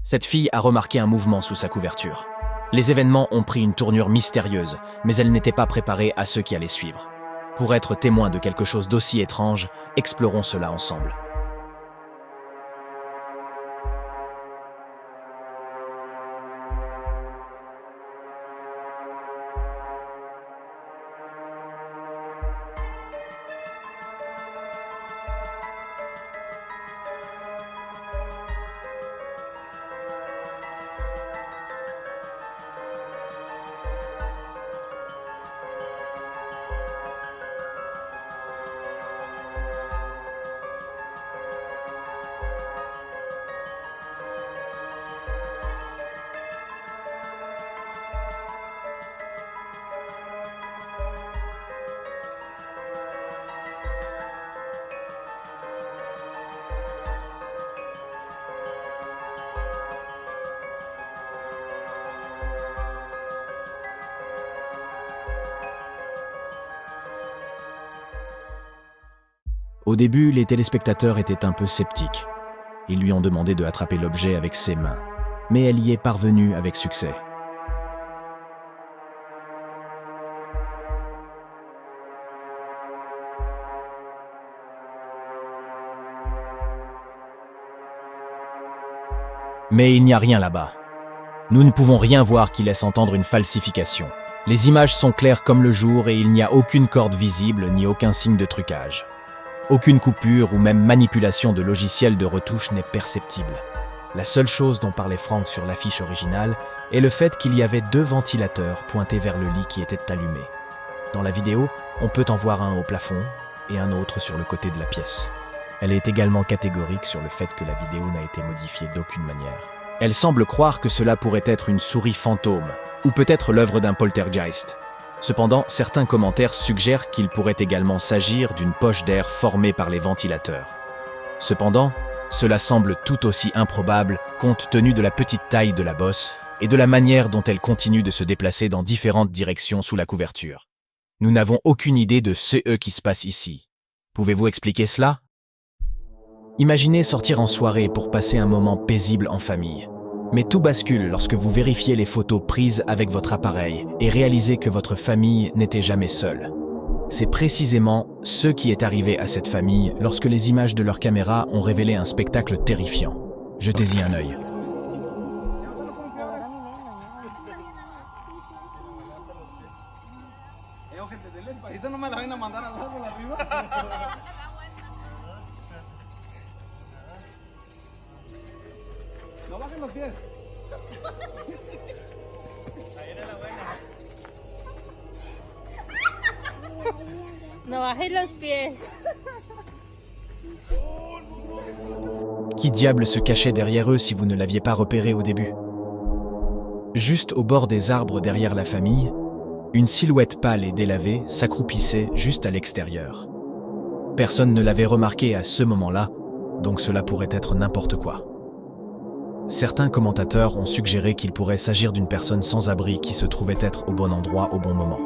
Cette fille a remarqué un mouvement sous sa couverture. Les événements ont pris une tournure mystérieuse, mais elle n'était pas préparée à ce qui allait suivre. Pour être témoin de quelque chose d'aussi étrange, explorons cela ensemble. Au début, les téléspectateurs étaient un peu sceptiques. Ils lui ont demandé de attraper l'objet avec ses mains, mais elle y est parvenue avec succès. Mais il n'y a rien là-bas. Nous ne pouvons rien voir qui laisse entendre une falsification. Les images sont claires comme le jour et il n'y a aucune corde visible ni aucun signe de trucage. Aucune coupure ou même manipulation de logiciel de retouche n'est perceptible. La seule chose dont parlait Frank sur l'affiche originale est le fait qu'il y avait 2 ventilateurs pointés vers le lit qui étaient allumés. Dans la vidéo, on peut en voir un au plafond et un autre sur le côté de la pièce. Elle est également catégorique sur le fait que la vidéo n'a été modifiée d'aucune manière. Elle semble croire que cela pourrait être une souris fantôme, ou peut-être l'œuvre d'un poltergeist. Cependant, certains commentaires suggèrent qu'il pourrait également s'agir d'une poche d'air formée par les ventilateurs. Cependant, cela semble tout aussi improbable compte tenu de la petite taille de la bosse et de la manière dont elle continue de se déplacer dans différentes directions sous la couverture. Nous n'avons aucune idée de ce qui se passe ici. Pouvez-vous expliquer cela? Imaginez sortir en soirée pour passer un moment paisible en famille. Mais tout bascule lorsque vous vérifiez les photos prises avec votre appareil et réalisez que votre famille n'était jamais seule. C'est précisément ce qui est arrivé à cette famille lorsque les images de leur caméra ont révélé un spectacle terrifiant. Jetez-y un œil. No bajes los pies. Qui diable se cachait derrière eux si vous ne l'aviez pas repéré au début? Juste au bord des arbres derrière la famille, une silhouette pâle et délavée s'accroupissait juste à l'extérieur. Personne ne l'avait remarqué à ce moment-là, donc cela pourrait être n'importe quoi. Certains commentateurs ont suggéré qu'il pourrait s'agir d'une personne sans abri qui se trouvait être au bon endroit au bon moment.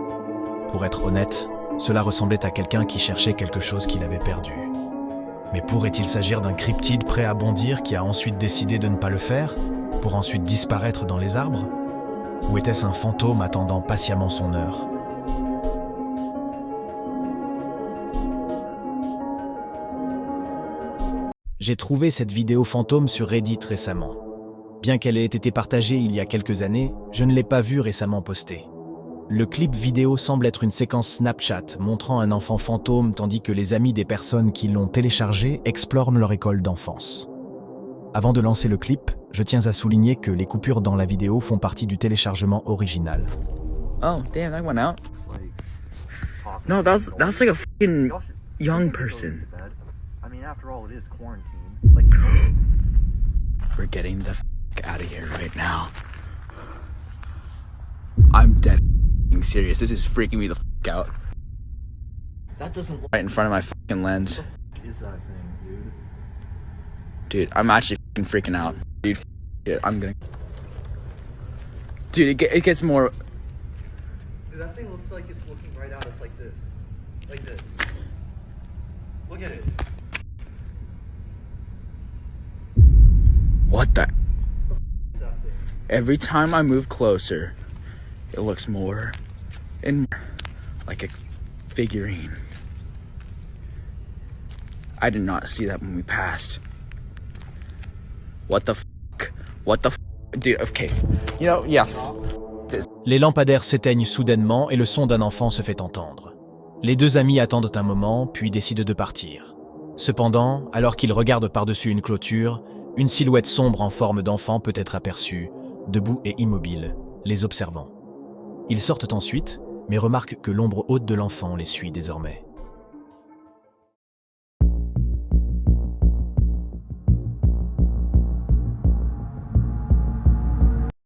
Pour être honnête, cela ressemblait à quelqu'un qui cherchait quelque chose qu'il avait perdu. Mais pourrait-il s'agir d'un cryptide prêt à bondir qui a ensuite décidé de ne pas le faire, pour ensuite disparaître dans les arbres? Ou était-ce un fantôme attendant patiemment son heure? J'ai trouvé cette vidéo fantôme sur Reddit récemment. Bien qu'elle ait été partagée il y a quelques années, je ne l'ai pas vue récemment postée. Le clip vidéo semble être une séquence Snapchat montrant un enfant fantôme tandis que les amis des personnes qui l'ont téléchargé explorent leur école d'enfance. Avant de lancer le clip, je tiens à souligner que les coupures dans la vidéo font partie du téléchargement original. Oh, damn, that went out. No, that's like a fucking young person. I mean, after all, it is quarantine. We're getting the fuck out of here right now. I'm dead fucking serious. This is freaking me the fuck out. That doesn't look Right in front of my fucking lens. is that thing, dude? Dude, I'm actually fucking freaking out. Dude, it, I'm gonna... Dude, it gets more... Dude, that thing looks like it's looking right at us like this. Like this. Look at it. What the... Every time I move closer, it looks more and more like a figurine. I did not see that when we passed. What the fuck? What the fuck? Dude, okay. You know, yeah. Les lampadaires s'éteignent soudainement et le son d'un enfant se fait entendre. Les deux amis attendent un moment, puis décident de partir. Cependant, alors qu'ils regardent par-dessus une clôture, une silhouette sombre en forme d'enfant peut être aperçue, debout et immobile, les observant. Ils sortent ensuite, mais remarquent que l'ombre haute de l'enfant les suit désormais.